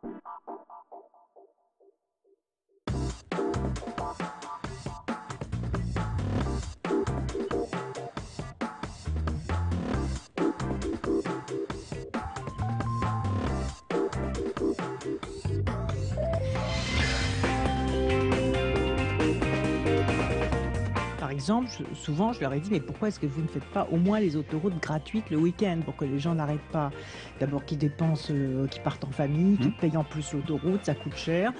Par exemple, souvent, je leur ai dit, mais pourquoi est-ce que vous ne faites pas au moins les autoroutes gratuites le week-end pour que les gens n'arrêtent pas, d'abord qu'ils dépensent, qu'ils partent en famille, qu'ils payent en plus l'autoroute, ça coûte cher,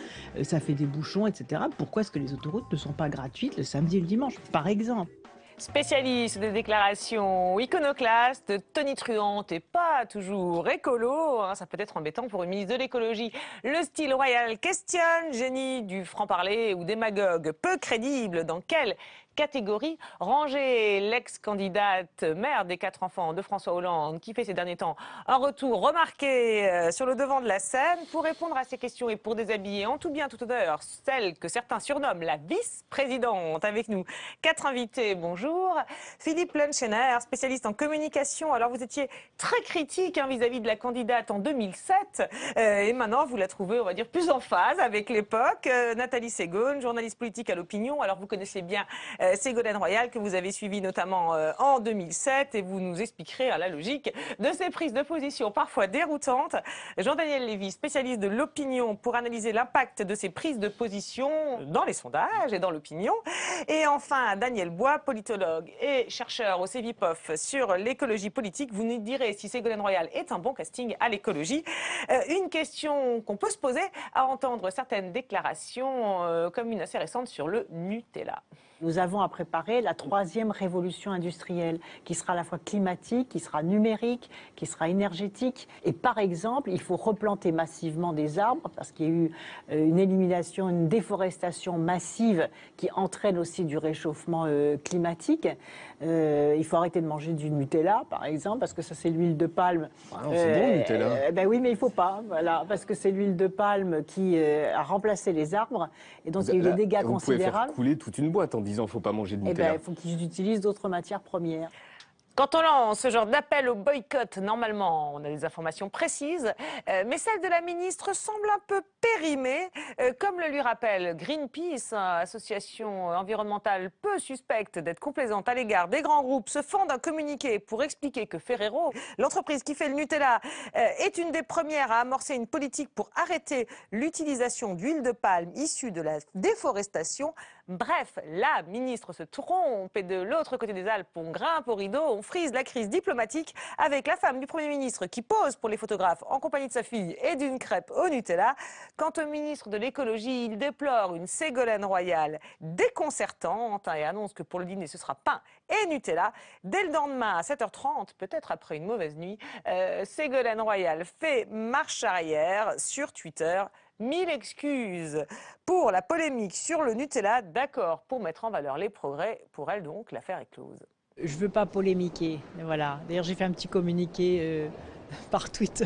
ça fait des bouchons, etc. Pourquoi est-ce que les autoroutes ne sont pas gratuites le samedi et le dimanche, par exemple? Spécialiste des déclarations iconoclastes, tonitruantes et pas toujours écolo, hein, ça peut être embêtant pour une ministre de l'écologie. Le style royal questionne, génie du franc-parler ou démagogue peu crédible, dans quelle catégorie ranger l'ex-candidate mère des 4 enfants de François Hollande qui fait ces derniers temps un retour remarqué sur le devant de la scène? Pour répondre à ces questions et pour déshabiller en tout bien tout honneur celle que certains surnomment la vice-présidente, avec nous 4 invités. Bonjour. Philippe Lenschener, spécialiste en communication. Alors vous étiez très critique vis-à-vis de la candidate en 2007 et maintenant vous la trouvez, on va dire, plus en phase avec l'époque. Nathalie Segonde, journaliste politique à l'Opinion. Alors vous connaissez bien Ségolène Royal, que vous avez suivi notamment en 2007, et vous nous expliquerez la logique de ces prises de position parfois déroutantes. Jean-Daniel Lévy, spécialiste de l'opinion, pour analyser l'impact de ces prises de position dans les sondages et dans l'opinion. Et enfin, Daniel Bois, politologue et chercheur au CEVIPOF sur l'écologie politique. Vous nous direz si Ségolène Royal est un bon casting à l'écologie. Une question qu'on peut se poser à entendre certaines déclarations, comme une assez récente sur le Nutella. Nous avons à préparer la 3e révolution industrielle, qui sera à la fois climatique, qui sera numérique, qui sera énergétique. Et par exemple, il faut replanter massivement des arbres, parce qu'il y a eu une élimination, une déforestation massive qui entraîne aussi du réchauffement climatique. Il faut arrêter de manger du Nutella, par exemple, parce que ça, c'est l'huile de palme. Ah non, c'est bon, le Nutella. Ben oui, mais il ne faut pas, voilà, parce que c'est l'huile de palme qui a remplacé les arbres. Et donc, il y a eu des dégâts vous pouvez faire considérables. couler toute une boîte en disant faut pas manger de Eh Nutella. ben, il faut qu'ils utilisent d'autres matières premières. Quand on lance ce genre d'appel au boycott, normalement, on a des informations précises, mais celle de la ministre semble un peu périmée. Comme le lui rappelle Greenpeace, association environnementale peu suspecte d'être complaisante à l'égard des grands groupes, se fend d'un communiqué pour expliquer que Ferrero, l'entreprise qui fait le Nutella, est une des premières à amorcer une politique pour arrêter l'utilisation d'huile de palme issue de la déforestation. Bref, la ministre se trompe et de l'autre côté des Alpes, on grimpe au rideau, on frise la crise diplomatique avec la femme du Premier ministre qui pose pour les photographes en compagnie de sa fille et d'une crêpe au Nutella. Quant au ministre de l'écologie, il déplore une Ségolène Royal déconcertante et annonce que pour le dîner, ce sera pain et Nutella. Dès le lendemain, à 7h30, peut-être après une mauvaise nuit, Ségolène Royal fait marche arrière sur Twitter. 1000 excuses pour la polémique sur le Nutella, d'accord pour mettre en valeur les progrès. Pour elle donc, l'affaire est close. Je ne veux pas polémiquer, voilà. D'ailleurs, j'ai fait un petit communiqué par Twitter,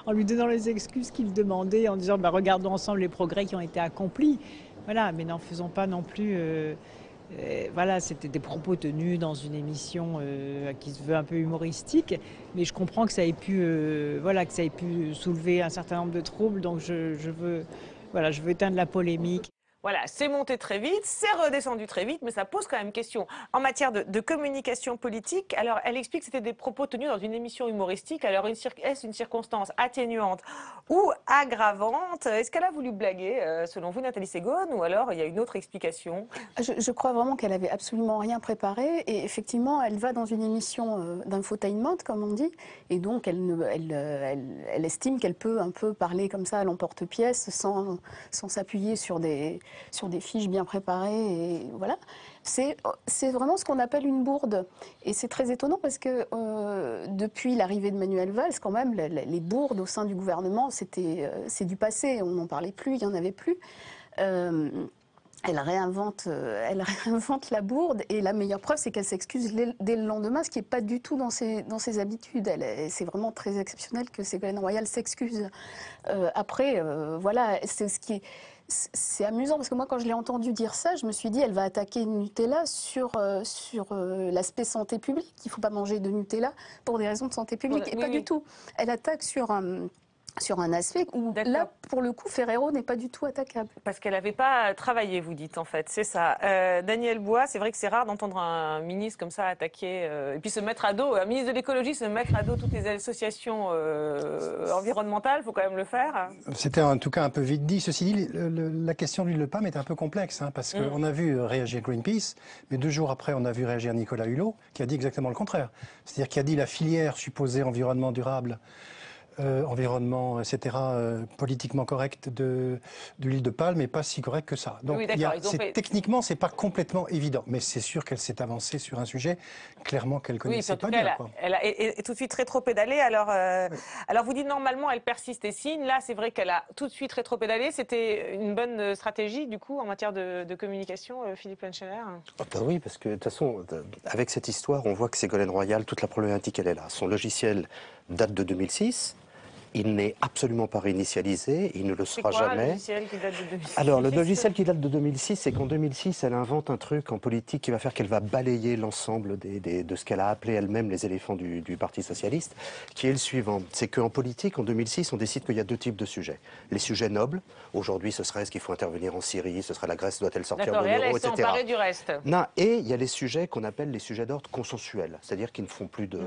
en lui donnant les excuses qu'il demandait, en disant regardons ensemble les progrès qui ont été accomplis. Voilà, mais n'en faisons pas non plus... voilà, c'était des propos tenus dans une émission qui se veut un peu humoristique, mais je comprends que ça ait pu, que ça ait pu soulever un certain nombre de troubles, donc je veux éteindre la polémique. Voilà, c'est monté très vite, c'est redescendu très vite, mais ça pose quand même question en matière de communication politique. Alors, elle explique que c'était des propos tenus dans une émission humoristique. Alors, est-ce une circonstance atténuante ou aggravante? Est-ce qu'elle a voulu blaguer, selon vous, Nathalie Segonde, ou alors il y a une autre explication? Je crois vraiment qu'elle avait absolument rien préparé, et effectivement, elle va dans une émission d'infotainment, comme on dit, et donc elle estime qu'elle peut un peu parler comme ça à l'emporte-pièce sans s'appuyer sur des fiches bien préparées, et voilà. C'est vraiment ce qu'on appelle une bourde. Et c'est très étonnant parce que depuis l'arrivée de Manuel Valls, quand même, les bourdes au sein du gouvernement, c'est du passé. On n'en parlait plus, il n'y en avait plus. Elle réinvente la bourde, et la meilleure preuve, c'est qu'elle s'excuse dès le lendemain, ce qui n'est pas du tout dans ses habitudes. C'est vraiment très exceptionnel que Ségolène Royal s'excuse. Après, voilà, c'est amusant, parce que moi, quand je l'ai entendu dire ça, je me suis dit, elle va attaquer Nutella sur l'aspect santé publique. Il ne faut pas manger de Nutella pour des raisons de santé publique. Et pas du tout. Elle attaque sur sur un aspect où là, pour le coup, Ferrero n'est pas du tout attaquable. Parce qu'elle n'avait pas travaillé, vous dites, en fait, c'est ça. Daniel Bois, c'est vrai que c'est rare d'entendre un ministre comme ça attaquer, et puis se mettre à dos, un ministre de l'écologie se mettre à dos toutes les associations environnementales, il faut quand même le faire. C'était en tout cas un peu vite dit. Ceci dit, la question de l'huile de palme est un peu complexe, hein, parce qu'on a vu réagir Greenpeace, mais 2 jours après, on a vu réagir Nicolas Hulot, qui a dit exactement le contraire. C'est-à-dire qu'il a dit la filière supposée environnement durable, environnement, etc., politiquement correct de l'huile de palme n'est pas si correct que ça. Donc, oui, techniquement, c'est pas complètement évident, mais c'est sûr qu'elle s'est avancée sur un sujet clairement qu'elle connaissait pas bien. Elle a tout de suite rétro-pédalé. Alors, vous dites normalement, elle persiste et signe. Là, c'est vrai qu'elle a tout de suite rétro-pédalé. C'était une bonne stratégie, du coup, en matière de communication, Philippe Lenschener? Oui, parce que de toute façon, avec cette histoire, on voit que Ségolène Royal, toute la problématique, elle est là. Son logiciel date de 2006. Il n'est absolument pas réinitialisé, il ne le sera jamais. Le logiciel qui date de 2006 ? Alors, le logiciel qui date de 2006, c'est qu'en 2006, elle invente un truc en politique qui va faire qu'elle va balayer l'ensemble de ce qu'elle a appelé elle-même les éléphants du Parti Socialiste, qui est le suivant. C'est qu'en politique, en 2006, on décide qu'il y a 2 types de sujets. Les sujets nobles, aujourd'hui, ce serait est-ce qu'il faut intervenir en Syrie, ce serait la Grèce doit-elle sortir de l'euro, etc. Elle s'est du reste. Non, et il y a les sujets qu'on appelle les sujets d'ordre consensuel, c'est-à-dire qu'ils ne font plus de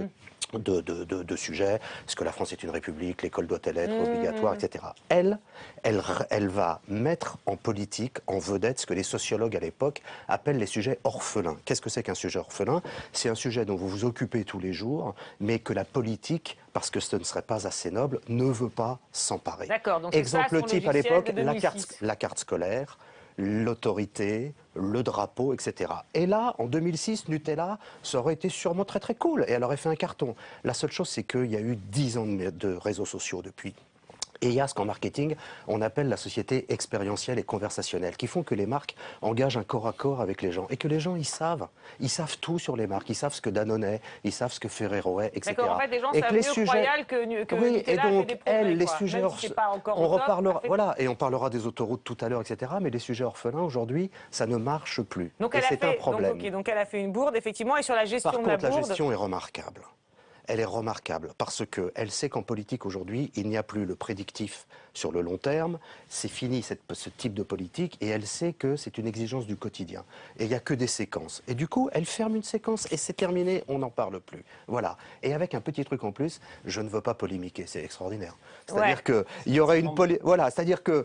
sujets. Est-ce que la France est une république? L'école doit-elle être obligatoire, etc. Elle va mettre en politique, en vedette, ce que les sociologues à l'époque appellent les sujets orphelins. Qu'est-ce que c'est qu'un sujet orphelin? C'est un sujet dont vous vous occupez tous les jours, mais que la politique, parce que ce ne serait pas assez noble, ne veut pas s'emparer. D'accord. Donc exemple type à l'époque, la carte scolaire, l'autorité, le drapeau, etc. Et là, en 2006, Nutella, ça aurait été sûrement très très cool et elle aurait fait un carton. La seule chose, c'est qu'il y a eu 10 ans de réseaux sociaux depuis. Et il y a ce qu'en marketing, on appelle la société expérientielle et conversationnelle, qui font que les marques engagent un corps à corps avec les gens. Et que les gens, ils savent tout sur les marques. Ils savent ce que Danone est, ils savent ce que Ferrero est, etc. D'accord, en fait, les gens savent mieux Royal que oui, Nutella et donc, fait des progrès, les sujets on reparlera, voilà, et on parlera des autoroutes tout à l'heure, etc. Mais les sujets orphelins, aujourd'hui, ça ne marche plus. Donc et c'est un problème. Donc elle a fait une bourde, effectivement, et sur la gestion de la bourde... Par contre, la gestion est remarquable. Elle est remarquable parce qu'elle sait qu'en politique aujourd'hui, il n'y a plus le prédictif sur le long terme, c'est fini ce type de politique et elle sait que c'est une exigence du quotidien. Et il n'y a que des séquences. Et du coup, elle ferme une séquence et c'est terminé, on n'en parle plus. Voilà. Et avec un petit truc en plus, je ne veux pas polémiquer, c'est extraordinaire. C'est-à-dire qu'il y aurait une Voilà, c'est-à-dire que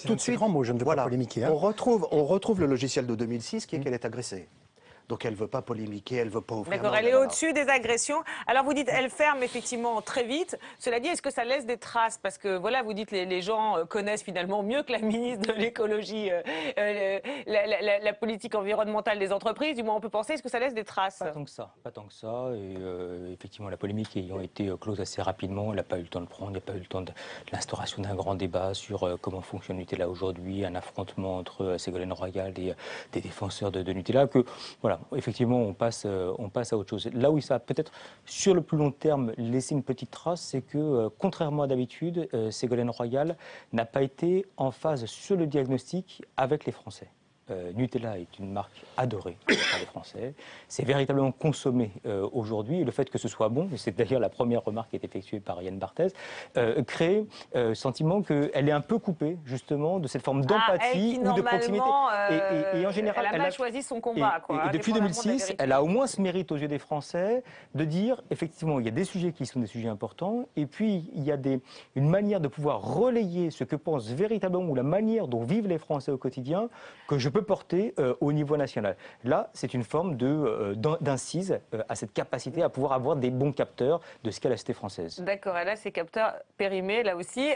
tout de suite... grand mot, je ne veux pas polémiquer. Hein. On retrouve le logiciel de 2006 qui est qu'elle est agressée. Donc elle ne veut pas polémiquer, elle ne veut pas ouvrir... D'accord, elle est au-dessus des agressions. Alors vous dites, elle ferme effectivement très vite. Cela dit, est-ce que ça laisse des traces? Parce que voilà, vous dites, les gens connaissent finalement mieux que la ministre de l'écologie la politique environnementale des entreprises. Du moins, on peut penser, est-ce que ça laisse des traces? Pas tant que ça, pas tant que ça. Et effectivement, la polémique ayant été close assez rapidement, elle n'a pas eu le temps de prendre, il n'y a pas eu le temps de l'instauration d'un grand débat sur comment fonctionne Nutella aujourd'hui, un affrontement entre Ségolène Royal et des défenseurs de Nutella, que voilà. Effectivement, on passe à autre chose. Là où ça a peut-être, sur le plus long terme, laissé une petite trace, c'est que, contrairement à d'habitude, Ségolène Royal n'a pas été en phase sur le diagnostic avec les Français. Nutella est une marque adorée par les Français. C'est véritablement consommé aujourd'hui. Et le fait que ce soit bon, et c'est d'ailleurs la première remarque qui est effectuée par Yann Barthès, crée le sentiment qu'elle est un peu coupée justement de cette forme d'empathie ou de proximité. Et en général, elle a choisi son combat. Et depuis 2006, elle a au moins ce mérite aux yeux des Français de dire effectivement il y a des sujets qui sont des sujets importants et puis il y a une manière de pouvoir relayer ce que pensent véritablement ou la manière dont vivent les Français au quotidien que je peux porter au niveau national. Là, c'est une forme d'incise à cette capacité à pouvoir avoir des bons capteurs de ce qu'est la cité française. D'accord, et là, ces capteurs périmés, là aussi.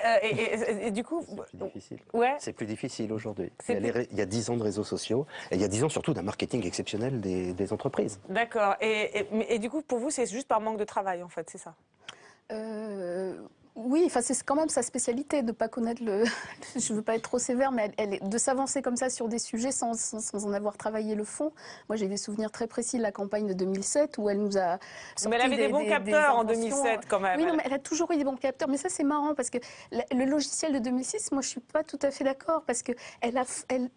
Et du coup... C'est plus difficile. Ouais. C'est plus difficile aujourd'hui. Il y a 10 ans de réseaux sociaux et il y a 10 ans surtout d'un marketing exceptionnel des entreprises. D'accord. Et du coup, pour vous, c'est juste par manque de travail, en fait, c'est ça? Oui, enfin c'est quand même sa spécialité de ne pas connaître je ne veux pas être trop sévère, mais de s'avancer comme ça sur des sujets sans en avoir travaillé le fond. Moi, j'ai des souvenirs très précis de la campagne de 2007 où elle nous a sorti mais elle avait des bons capteurs en 2007 quand même. Oui, non, mais elle a toujours eu des bons capteurs. Mais ça, c'est marrant parce que le logiciel de 2006, moi, je ne suis pas tout à fait d'accord parce que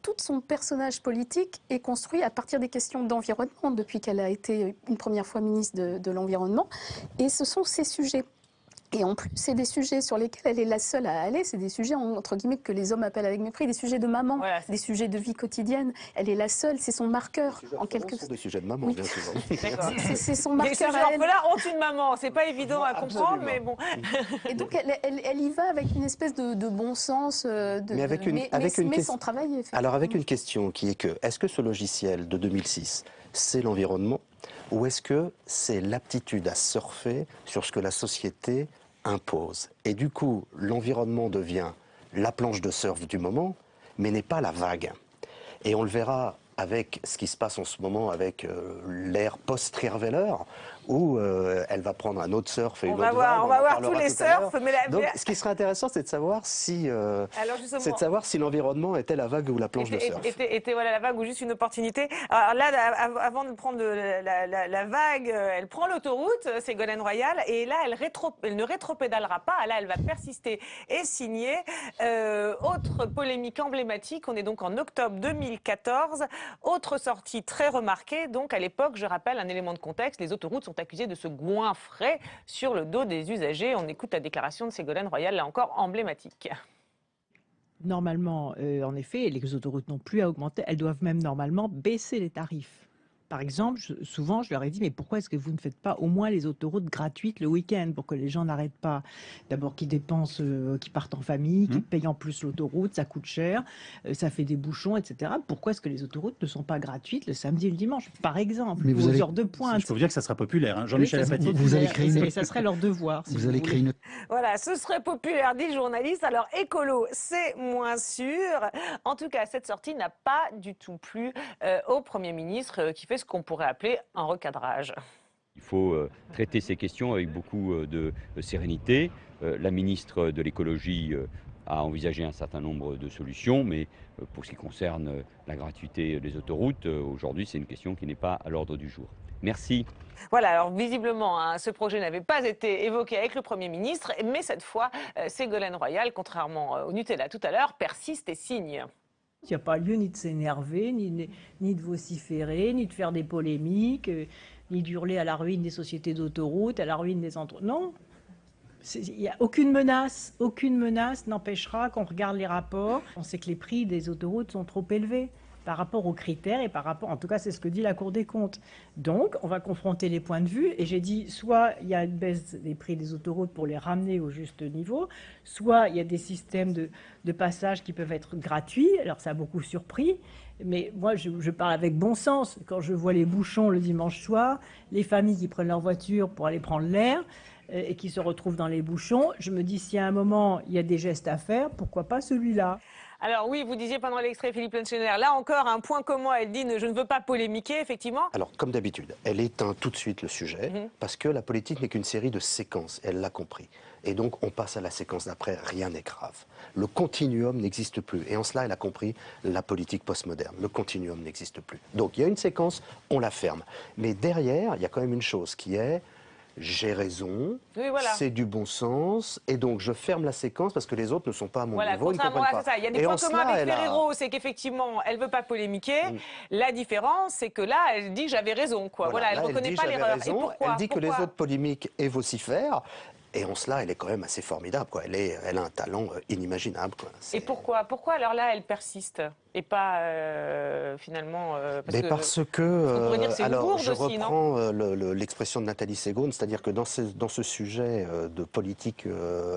tout son personnage politique est construit à partir des questions d'environnement depuis qu'elle a été une première fois ministre de l'Environnement. Et ce sont ces sujets. Et en plus, c'est des sujets sur lesquels elle est la seule à aller. C'est des sujets, entre guillemets, que les hommes appellent avec mépris, des sujets de maman, voilà, des sujets de vie quotidienne. Elle est la seule, c'est son marqueur, en quelque sorte. Des sujets de maman, Oui. bien souvent. C'est son Les marqueur sujets à elle. orphelins ont une maman, c'est pas évident à comprendre, mais bon. Et donc, elle y va avec une espèce de bon sens, mais sans travailler. Alors, avec une question qui est que, est-ce que ce logiciel de 2006, c'est l'environnement, ou est-ce que c'est l'aptitude à surfer sur ce que la société impose? Et du coup, l'environnement devient la planche de surf du moment, mais n'est pas la vague. Et on le verra avec ce qui se passe en ce moment avec l'ère post-Trierweiler, où elle va prendre un autre surf et une autre vague. On va voir tous les surfs. Donc, ce qui serait intéressant, c'est de savoir si, l'environnement était la vague ou la planche de surf. Était voilà, la vague ou juste une opportunité. Alors là, avant de prendre la vague, elle prend l'autoroute, Ségolène Royal, et là, elle ne rétropédalera pas. Là, elle va persister et signer. Autre polémique emblématique, on est donc en octobre 2014. Autre sortie très remarquée, donc à l'époque, je rappelle un élément de contexte, les autoroutes sont accusées de se goinfrer sur le dos des usagers. On écoute la déclaration de Ségolène Royal, là encore emblématique. Normalement, en effet, les autoroutes n'ont plus à augmenter, elles doivent même normalement baisser les tarifs. Par exemple, souvent, je leur ai dit, mais pourquoi est-ce que vous ne faites pas au moins les autoroutes gratuites le week-end pour que les gens n'arrêtent pas? D'abord, qu'ils dépensent, qu'ils partent en famille, qu'ils payent en plus l'autoroute, ça coûte cher, ça fait des bouchons, etc. Pourquoi est-ce que les autoroutes ne sont pas gratuites le samedi et le dimanche, par exemple, mais aux heures de pointe? Je peux vous dire que ça sera populaire. Hein. Jean-Michel Apathy. Vous allez créer et ça serait leur devoir. Si vous allez créer une... Voilà, ce serait populaire, dit le journaliste. Alors, écolo, c'est moins sûr. En tout cas, cette sortie n'a pas du tout plu au Premier ministre qui fait ce qu'on pourrait appeler un recadrage. Il faut traiter ces questions avec beaucoup de sérénité. La ministre de l'écologie a envisagé un certain nombre de solutions, mais pour ce qui concerne la gratuité des autoroutes, aujourd'hui, c'est une question qui n'est pas à l'ordre du jour. Merci. Voilà, alors visiblement, hein, ce projet n'avait pas été évoqué avec le Premier ministre, mais cette fois, Ségolène Royal, contrairement au Nutella tout à l'heure, persiste et signe. Il n'y a pas lieu ni de s'énerver, ni de vociférer, ni de faire des polémiques, ni d'hurler à la ruine des sociétés d'autoroutes, à la ruine des entreprises. Non, il n'y a aucune menace n'empêchera qu'on regarde les rapports. On sait que les prix des autoroutes sont trop élevés par rapport aux critères et par rapport, en tout cas c'est ce que dit la Cour des comptes. Donc on va confronter les points de vue et j'ai dit soit il y a une baisse des prix des autoroutes pour les ramener au juste niveau, soit il y a des systèmes de passage qui peuvent être gratuits. Alors ça a beaucoup surpris, mais moi je parle avec bon sens. Quand je vois les bouchons le dimanche soir, les familles qui prennent leur voiture pour aller prendre l'air et qui se retrouvent dans les bouchons, je me dis s'il y a un moment il y a des gestes à faire, pourquoi pas celui-là? Alors oui, vous disiez pendant l'extrait, Philippe Lenschener, là encore un point commun, elle dit je ne veux pas polémiquer, effectivement. Alors comme d'habitude, elle éteint tout de suite le sujet, parce que la politique n'est qu'une série de séquences, elle l'a compris. Et donc on passe à la séquence d'après, rien n'est grave. Le continuum n'existe plus, et en cela elle a compris la politique postmoderne. Le continuum n'existe plus. Donc il y a une séquence, on la ferme. Mais derrière, il y a quand même une chose qui est... J'ai raison, oui, voilà. C'est du bon sens, et donc je ferme la séquence parce que les autres ne sont pas à mon niveau, ils ne comprennent pas. Ça. Il y a des points communs avec Ferrero, c'est qu'effectivement, elle ne veut pas polémiquer. La différence, c'est que là, elle dit j'avais raison, quoi. Voilà, elle ne reconnaît pas l'erreur. Et pourquoi? Elle dit que les autres polémiques et vocifèrent. Et en cela, elle est quand même assez formidable, quoi. Elle a un talent inimaginable, quoi. Et pourquoi alors là, elle persiste et pas finalement parce que on pourrait dire c'est une gourde je aussi, reprends l'expression de Nathalie Segonde, c'est-à-dire que dans ce sujet de politique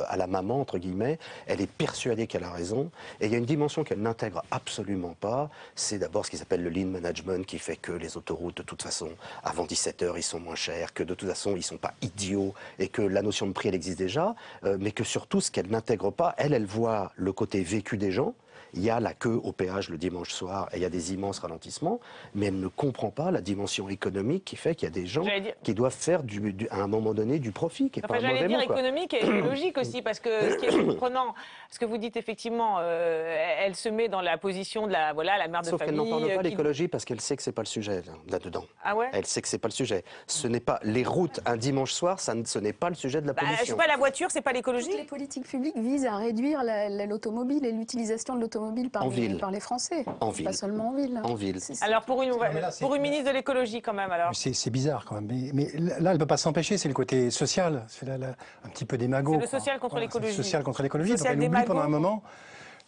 à la maman, entre guillemets, elle est persuadée qu'elle a raison. Et il y a une dimension qu'elle n'intègre absolument pas. C'est d'abord ce qui s'appelle le lean management, qui fait que les autoroutes, de toute façon, avant 17h, ils sont moins chers, que de toute façon, ils ne sont pas idiots, et que la notion de prix, elle existe déjà, mais que surtout, ce qu'elle n'intègre pas, elle voit le côté vécu des gens. Il y a la queue au péage le dimanche soir et il y a des immenses ralentissements, mais elle ne comprend pas la dimension économique qui fait qu'il y a des gens qui doivent faire à un moment donné du profit, qui est pas un mauvais mot. J'allais dire économique et écologique aussi, parce que ce qui est surprenant, ce que vous dites effectivement, elle se met dans la position de la mère de famille. Sauf qu'elle n'en parle pas l'écologie parce qu'elle sait que c'est pas le sujet là-dedans. Ah ouais. Elle sait que c'est pas le sujet. Ce n'est pas les routes un dimanche soir, ce n'est pas le sujet de la pollution. C'est pas la voiture, c'est pas l'écologie. Toutes les politiques publiques visent à réduire l'automobile et l'utilisation de l'automobile par les Français. En ville. Pas seulement en ville. En ville. Alors pour une ministre de l'écologie quand même alors. C'est bizarre quand même. Mais là, elle ne peut pas s'empêcher, c'est le côté social. C'est un petit peu démago. C'est le social contre l'écologie. Le social contre l'écologie. Donc elle oublie pendant un moment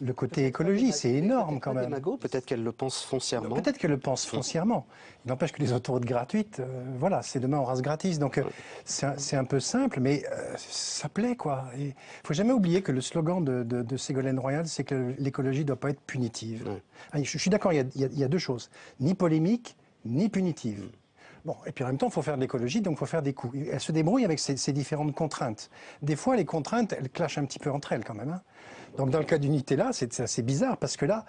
le côté écologie. C'est énorme quand même. Peut-être qu'elle le pense foncièrement. Peut-être qu'elle le pense foncièrement. Il n'empêche que les autoroutes gratuites, voilà, c'est demain on rase gratis. Donc c'est un peu simple, mais ça plaît quoi. Il ne faut jamais oublier que le slogan de Ségolène Royal, c'est que l'écologie ne doit pas être punitive. Je suis d'accord, il y a deux choses. Ni polémique, ni punitive. Bon, et puis en même temps, il faut faire de l'écologie, donc il faut faire des coûts. Elle se débrouille avec ces différentes contraintes. Des fois, les contraintes, elles clashent un petit peu entre elles quand même. Hein. Donc dans le cas du Nutella, c'est assez bizarre, parce que là,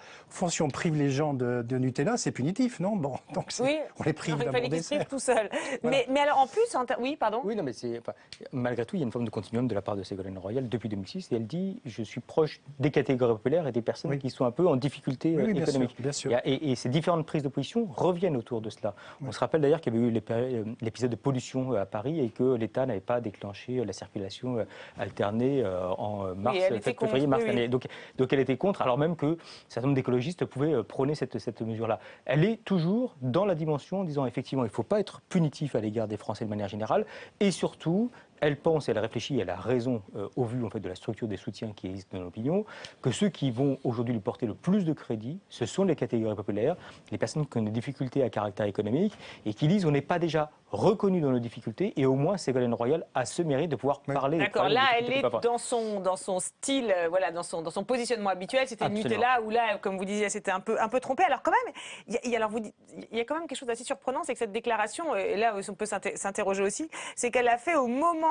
si on prive les gens de Nutella, c'est punitif, non? Bon, donc oui, on les prive d'un bon dessert. Tout seul. Voilà. Mais alors en plus, oui, pardon. Oui, non, mais malgré tout, il y a une forme de continuum de la part de Ségolène Royal depuis 2006, et elle dit je suis proche des catégories populaires et des personnes qui sont un peu en difficulté économique. Bien sûr. Et ces différentes prises de position reviennent autour de cela. On se rappelle d'ailleurs qu'il y avait eu l'épisode de pollution à Paris et que l'État n'avait pas déclenché la circulation alternée en février, mars. Donc elle était contre, alors même que un certain nombre d'écologistes pouvaient prôner cette mesure-là. Elle est toujours dans la dimension en disant effectivement il ne faut pas être punitif à l'égard des Français de manière générale, et surtout elle pense, elle réfléchit, elle a raison au vu en fait, de la structure des soutiens qui existent dans l'opinion, que ceux qui vont aujourd'hui lui porter le plus de crédit, ce sont les catégories populaires, les personnes qui ont des difficultés à caractère économique et qui disent on n'est pas déjà reconnu dans nos difficultés, et au moins Ségolène Royal a ce mérite de pouvoir parler. D'accord, là elle est dans son style, voilà, dans son positionnement habituel, c'était Nutella, où là, comme vous disiez, c'était un peu trompé. Alors quand même, il y a quand même quelque chose d'assez surprenant, c'est que cette déclaration, et là on peut s'interroger aussi, c'est qu'elle a fait au moment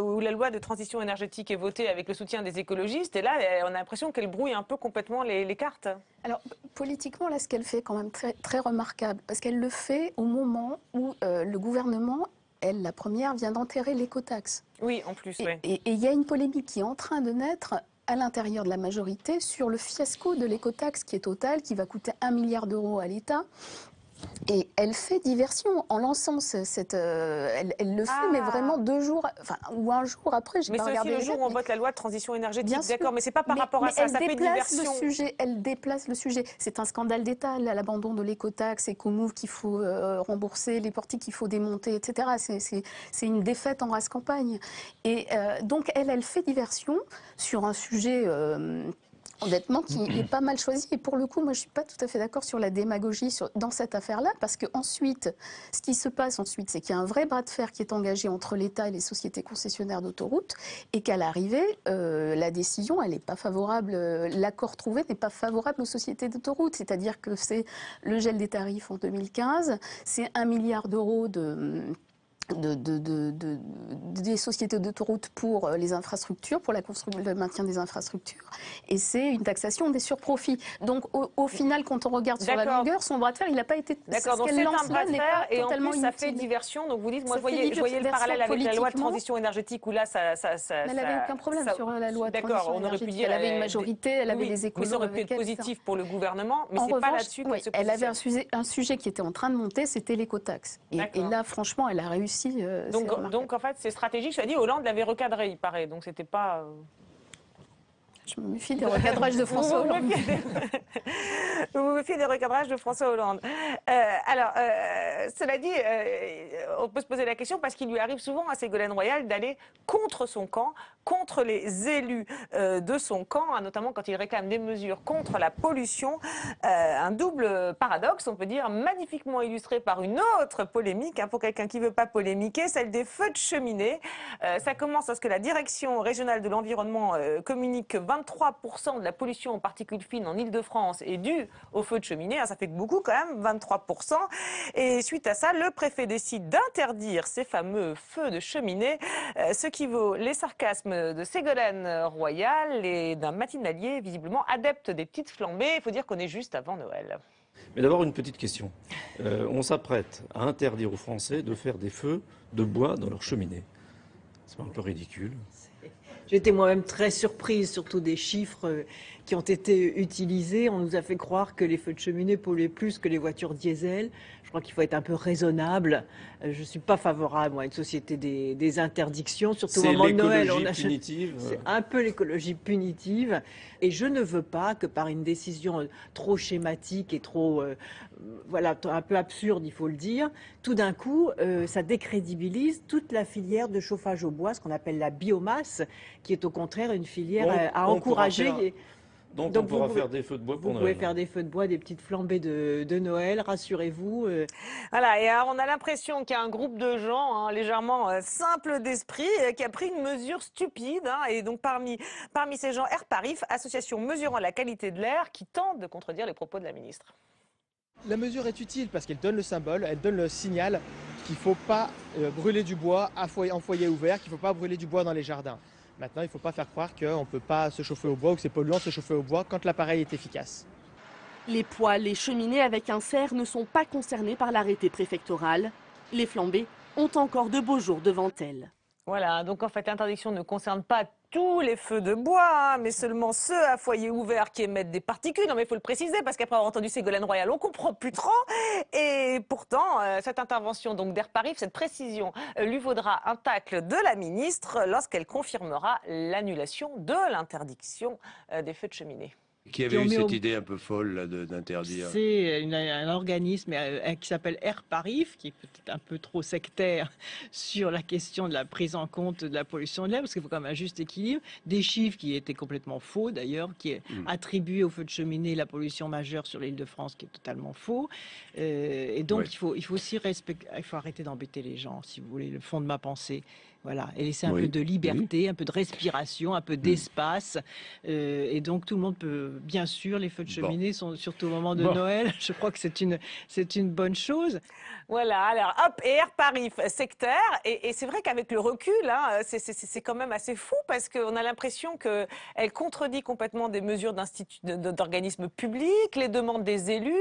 où la loi de transition énergétique est votée avec le soutien des écologistes, et là on a l'impression qu'elle brouille un peu complètement les cartes. Alors politiquement, là ce qu'elle fait est quand même très, très remarquable, parce qu'elle le fait au moment où le gouvernement, elle, la première, vient d'enterrer l'écotaxe. Oui, en plus, oui. Et il y a une polémique qui est en train de naître à l'intérieur de la majorité sur le fiasco de l'écotaxe qui est total, qui va coûter 1 milliard d'euros à l'État. Et elle fait diversion en lançant elle le fait, mais vraiment 2 jours, ou un jour après. Mais c'est aussi le jour où on vote la loi de transition énergétique, d'accord, mais c'est pas par rapport à ça, ça fait diversion. Elle déplace le sujet. C'est un scandale d'État, l'abandon de l'écotaxe, Ecomove qu'il faut rembourser, les portiques qu'il faut démonter, etc. C'est une défaite en race campagne. Et donc elle fait diversion sur un sujet... honnêtement, qui est pas mal choisi. Et pour le coup, moi, je suis pas tout à fait d'accord sur la démagogie dans cette affaire-là, parce que ensuite, ce qui se passe ensuite, c'est qu'il y a un vrai bras de fer qui est engagé entre l'État et les sociétés concessionnaires d'autoroutes, et qu'à l'arrivée, la décision, elle n'est pas favorable. L'accord trouvé n'est pas favorable aux sociétés d'autoroutes. C'est-à-dire que c'est le gel des tarifs en 2015, c'est 1 milliard d'euros des sociétés d'autoroutes pour les infrastructures, pour le maintien des infrastructures, et c'est une taxation des surprofits. Donc au final, quand on regarde sur la longueur, son bras de fer, il n'a pas été... D'accord, donc c'est un bras de fer, et en plus ça fait diversion. Donc vous dites, moi je voyais le parallèle avec la loi de transition énergétique, où là ça... Mais elle n'avait aucun problème sur la loi de transition énergétique. D'accord, on aurait pu dire... Elle avait une majorité, elle avait les écolos. Mais ça aurait pu être positif pour le gouvernement, mais c'est pas là-dessus qu'elle se positionne. Elle avait un sujet qui était en train de monter, c'était l'écotaxe. Et là, franchement, elle a réussi. Donc en fait, c'est stratégique. Je dit, Hollande l'avait recadré, il paraît. Donc c'était pas... Je me méfie des recadrages de François Hollande. Vous vous méfiez des recadrages de François Hollande. Cela dit, on peut se poser la question, parce qu'il lui arrive souvent à Ségolène Royal d'aller contre son camp, contre les élus de son camp, notamment quand il réclame des mesures contre la pollution. Un double paradoxe, on peut dire, magnifiquement illustré par une autre polémique, pour quelqu'un qui ne veut pas polémiquer, celle des feux de cheminée. Ça commence à ce que la direction régionale de l'environnement communique 23% de la pollution en particules fines en Ile-de-France est due aux feux de cheminée. Ça fait beaucoup quand même, 23%. Et suite à ça, le préfet décide d'interdire ces fameux feux de cheminée, ce qui vaut les sarcasmes de Ségolène Royal et d'un matinalier visiblement adepte des petites flambées. Il faut dire qu'on est juste avant Noël. Mais d'abord une petite question. On s'apprête à interdire aux Français de faire des feux de bois dans leur cheminée. C'est pas un peu ridicule? J'étais moi-même très surprise, surtout des chiffres qui ont été utilisés. On nous a fait croire que les feux de cheminée polluaient plus que les voitures diesel. Je crois qu'il faut être un peu raisonnable. Je ne suis pas favorable à une société des interdictions, surtout au moment de Noël. C'est un peu l'écologie punitive. Et je ne veux pas que par une décision trop schématique et trop, voilà, un peu absurde, il faut le dire, tout d'un coup, ça décrédibilise toute la filière de chauffage au bois, ce qu'on appelle la biomasse, qui est au contraire une filière à encourager. Donc on pourra faire des feux de bois pour Noël. Vous pouvez faire des feux de bois, des petites flambées de Noël, rassurez-vous. Voilà, et alors on a l'impression qu'il y a un groupe de gens légèrement simples d'esprit qui a pris une mesure stupide. Et donc parmi ces gens, Airparif, association mesurant la qualité de l'air, qui tente de contredire les propos de la ministre. La mesure est utile parce qu'elle donne le symbole, elle donne le signal qu'il ne faut pas brûler du bois en foyer ouvert, qu'il ne faut pas brûler du bois dans les jardins. Maintenant, il ne faut pas faire croire qu'on ne peut pas se chauffer au bois ou que c'est polluant de se chauffer au bois quand l'appareil est efficace. Les poêles et cheminées avec insert ne sont pas concernés par l'arrêté préfectoral. Les flambées ont encore de beaux jours devant elles. Voilà, donc en fait l'interdiction ne concerne pas tous les feux de bois, mais seulement ceux à foyer ouvert qui émettent des particules. Non mais il faut le préciser parce qu'après avoir entendu Ségolène Royal, on comprend plus trop. Et pourtant, cette intervention donc d'Airparif, cette précision, lui vaudra un tacle de la ministre lorsqu'elle confirmera l'annulation de l'interdiction des feux de cheminée. Qui avait eu cette idée un peu folle d'interdire? C'est un organisme qui s'appelle Airparif, qui est peut-être un peu trop sectaire sur la question de la prise en compte de la pollution de l'air, parce qu'il faut quand même un juste équilibre. Des chiffres qui étaient complètement faux d'ailleurs, qui attribuent au feu de cheminée la pollution majeure sur l'Île-de-France, qui est totalement faux. Et donc il faut aussi il faut arrêter d'embêter les gens, si vous voulez, le fond de ma pensée. Voilà, et laisser un peu de liberté, un peu de respiration, un peu d'espace. Et donc tout le monde peut, bien sûr, les feux de cheminée sont surtout au moment de Noël. Je crois que c'est une bonne chose. Voilà, alors hop, et Airparif sectaire. Et c'est vrai qu'avec le recul, c'est quand même assez fou parce qu'on a l'impression qu'elle contredit complètement des mesures d'organismes publics, les demandes des élus.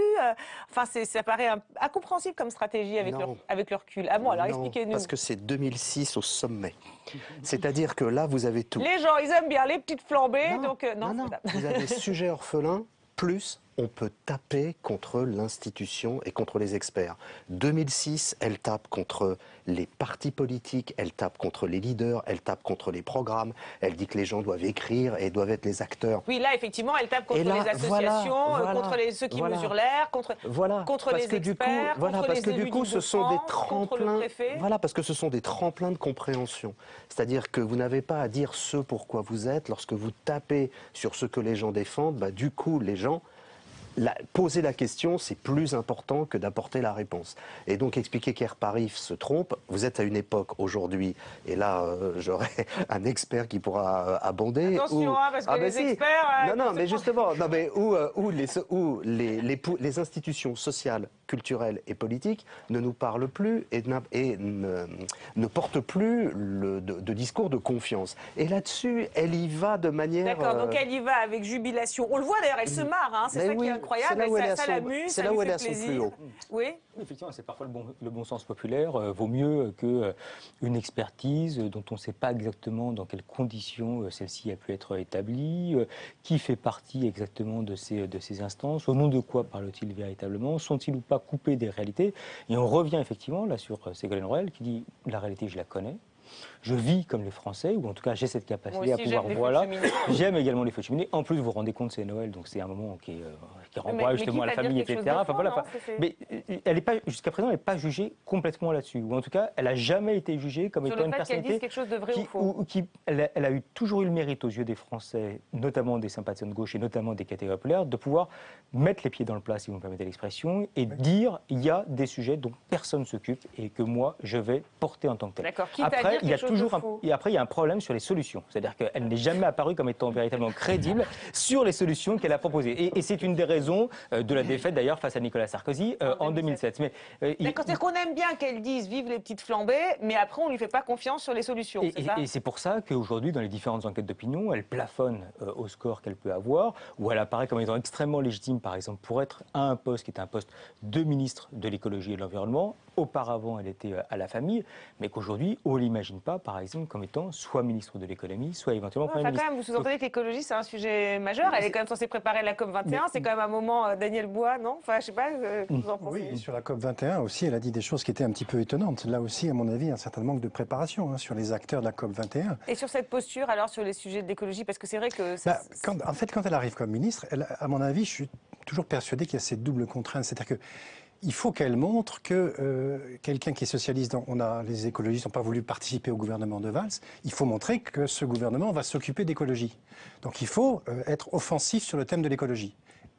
Enfin, ça paraît incompréhensible comme stratégie avec le recul. Ah bon, alors expliquez-nous. Parce que c'est 2006 au sommet. C'est-à-dire que là, vous avez tout. Les gens, ils aiment bien les petites flambées, donc non. Vous avez sujet orphelin, plus on peut taper contre l'institution et contre les experts. 2006, elle tape contre les partis politiques, elle tape contre les leaders, elle tape contre les programmes, elle dit que les gens doivent écrire et doivent être les acteurs. Oui, là, effectivement, elle tape contre les associations, contre ceux qui mesurent l'air, contre les experts, contre les élus contre le préfet. Voilà, parce que ce sont des tremplins de compréhension. C'est-à-dire que vous n'avez pas à dire ce pourquoi vous êtes. Lorsque vous tapez sur ce que les gens défendent, du coup, les gens... poser la question, c'est plus important que d'apporter la réponse. Et donc expliquer qu'Airparif se trompe, vous êtes à une époque aujourd'hui, et là j'aurai un expert qui pourra abonder. Attention, parce que les experts... non, mais justement, où les institutions sociales, culturelles et politiques ne nous parlent plus et ne portent plus de discours de confiance. Et là-dessus, elle y va de manière... D'accord, donc elle y va avec jubilation. On le voit d'ailleurs, elle se marre, c'est ça qui est incroyable, ça l'amuse, ça lui fait plaisir. Oui. Effectivement, c'est parfois le bon sens populaire. Vaut mieux qu'une expertise dont on ne sait pas exactement dans quelles conditions celle-ci a pu être établie, qui fait partie exactement de ces instances, au nom de quoi parle-t-il véritablement, sont-ils ou pas coupés des réalités. Et on revient effectivement là sur Ségolène Royal qui dit la réalité je la connais. Je vis comme les Français, ou en tout cas j'ai cette capacité à pouvoir voir. J'aime également les feux de cheminée. En plus, vous vous rendez compte, c'est Noël, donc c'est un moment qui renvoie justement à la famille, etc. Mais elle n'est pas, jusqu'à présent, elle n'est pas jugée complètement là-dessus. Ou en tout cas, elle n'a jamais été jugée comme étant une personnalité quelque chose de vrai ou faux. Elle a eu toujours eu le mérite aux yeux des Français, notamment des sympathisants de gauche et notamment des catégories populaires, de pouvoir mettre les pieds dans le plat, si vous me permettez l'expression, et dire il y a des sujets dont personne ne s'occupe et que moi, je vais porter en tant que tel. D'accord. Après, il y a il y a un problème sur les solutions. C'est-à-dire qu'elle n'est jamais apparue comme étant véritablement crédible sur les solutions qu'elle a proposées. Et c'est une des raisons de la défaite, d'ailleurs, face à Nicolas Sarkozy en 2007. D'accord, c'est qu'on aime bien qu'elle dise vive les petites flambées, mais après, on ne lui fait pas confiance sur les solutions. Et c'est pour ça qu'aujourd'hui, dans les différentes enquêtes d'opinion, elle plafonne au score qu'elle peut avoir, où elle apparaît comme étant extrêmement légitime, par exemple, pour être à un poste qui est un poste de ministre de l'écologie et de l'environnement, auparavant elle était à la famille, mais qu'aujourd'hui on l'imagine pas, par exemple, comme étant soit ministre de l'économie, soit éventuellement Premier ministre. Quand même, vous sous-entendez que l'écologie c'est un sujet majeur. Elle est quand même censée préparer la COP 21. C'est quand même un moment Daniel Bois, non? Enfin, je sais pas. Vous en pensez? Oui, sur la COP 21 aussi, elle a dit des choses qui étaient un petit peu étonnantes. Là aussi, à mon avis, un certain manque de préparation sur les acteurs de la COP 21. Et sur cette posture, alors sur les sujets de l'écologie, parce que c'est vrai que en fait, quand elle arrive comme ministre, à mon avis, je suis toujours persuadé qu'il y a cette double contrainte, c'est-à-dire que il faut qu'elle montre que quelqu'un qui est socialiste, les écologistes n'ont pas voulu participer au gouvernement de Valls, il faut montrer que ce gouvernement va s'occuper d'écologie. Donc il faut être offensif sur le thème de l'écologie.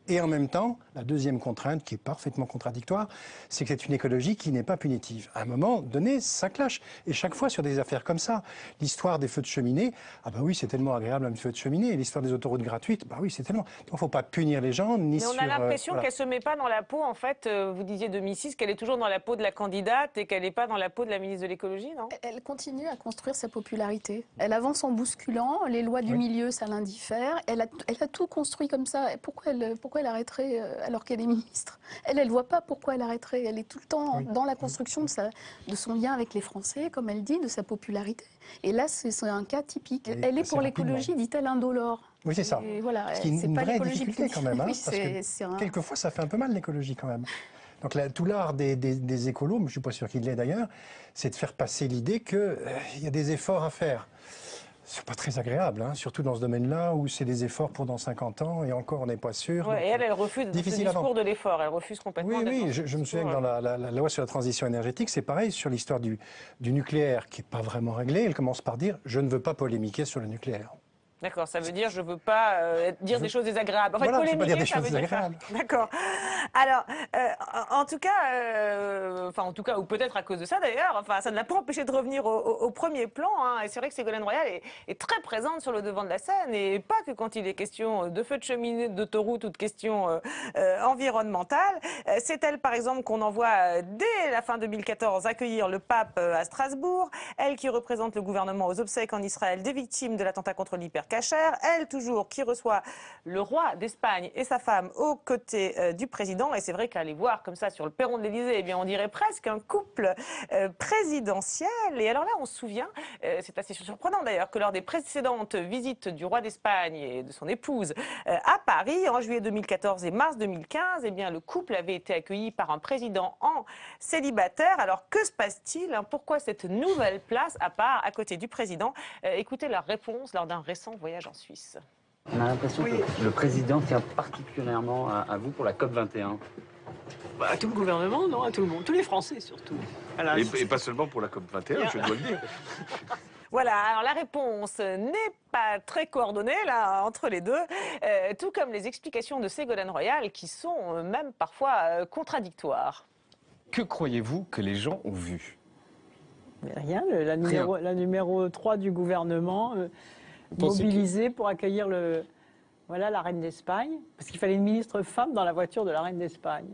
Et en même temps, la deuxième contrainte, qui est parfaitement contradictoire, c'est que c'est une écologie qui n'est pas punitive. À un moment donné, ça clash. Et chaque fois sur des affaires comme ça, l'histoire des feux de cheminée, ah bah oui, c'est tellement agréable un feu de cheminée. L'histoire des autoroutes gratuites, bah oui, c'est tellement. Donc il ne faut pas punir les gens, ni sur... Mais on a l'impression qu'elle ne se met pas dans la peau, en fait, vous disiez 2006, qu'elle est toujours dans la peau de la candidate et qu'elle n'est pas dans la peau de la ministre de l'écologie, non? Elle continue à construire sa popularité. Elle avance en bousculant, les lois du milieu, ça l'indiffère. Elle a tout construit comme ça. Pourquoi elle arrêterait alors qu'elle est ministre? Elle ne voit pas pourquoi elle arrêterait. Elle est tout le temps dans la construction de son lien avec les Français, comme elle dit, de sa popularité. Et là, c'est un cas typique. Elle est pour l'écologie, dit-elle, indolore. Oui, c'est ça. Voilà, ce qui est une vraie difficulté quand même. Oui, parce que quelquefois, ça fait un peu mal l'écologie quand même. Donc là, tout l'art des écolos, mais je ne suis pas sûr qu'il l'ait d'ailleurs, c'est de faire passer l'idée qu'il y a des efforts à faire. C'est pas très agréable, surtout dans ce domaine-là où c'est des efforts pour dans 50 ans et encore on n'est pas sûr. Ouais, et elle refuse ce discours de l'effort, elle refuse complètement. Oui, je me souviens que dans la loi sur la transition énergétique, c'est pareil sur l'histoire du nucléaire qui n'est pas vraiment réglée. Elle commence par dire « je ne veux pas polémiquer sur le nucléaire ». D'accord, ça veut dire je ne veux pas dire des choses désagréables. En fait, voilà, polémiquer, pas dire des ça choses veut dire désagréables. D'accord. Alors, en tout cas, ou peut-être à cause de ça d'ailleurs, ça ne l'a pas empêché de revenir au premier plan. Et c'est vrai que Ségolène Royal est très présente sur le devant de la scène, et pas que quand il est question de feux de cheminée, d'autoroute ou de questions environnementales. C'est elle, par exemple, qu'on envoie dès la fin 2014 accueillir le pape à Strasbourg. Elle qui représente le gouvernement aux obsèques en Israël des victimes de l'attentat contre l'hypercachère. Elle, toujours, qui reçoit le roi d'Espagne et sa femme aux côtés du président. Et c'est vrai qu'aller voir comme ça sur le perron de l'Élysée, eh bien, on dirait presque un couple présidentiel. Et alors là, on se souvient, c'est assez surprenant d'ailleurs, que lors des précédentes visites du roi d'Espagne et de son épouse à Paris, en juillet 2014 et mars 2015, eh bien, le couple avait été accueilli par un président en célibataire. Alors, que se passe-t-il? Pourquoi cette nouvelle place à part, à côté du président? Écoutez leur réponse lors d'un récent voyage en Suisse. On a l'impression que le président tient particulièrement à vous pour la COP 21. À tout le gouvernement, non, à tout le monde, tous les Français surtout. Alors, et pas seulement pour la COP 21, je dois le dire. Voilà, alors la réponse n'est pas très coordonnée là entre les deux, tout comme les explications de Ségolène Royal qui sont même parfois contradictoires. Que croyez-vous que les gens ont vu? Mais rien, la numéro 3 du gouvernement mobilisée pour accueillir la reine d'Espagne, parce qu'il fallait une ministre femme dans la voiture de la reine d'Espagne.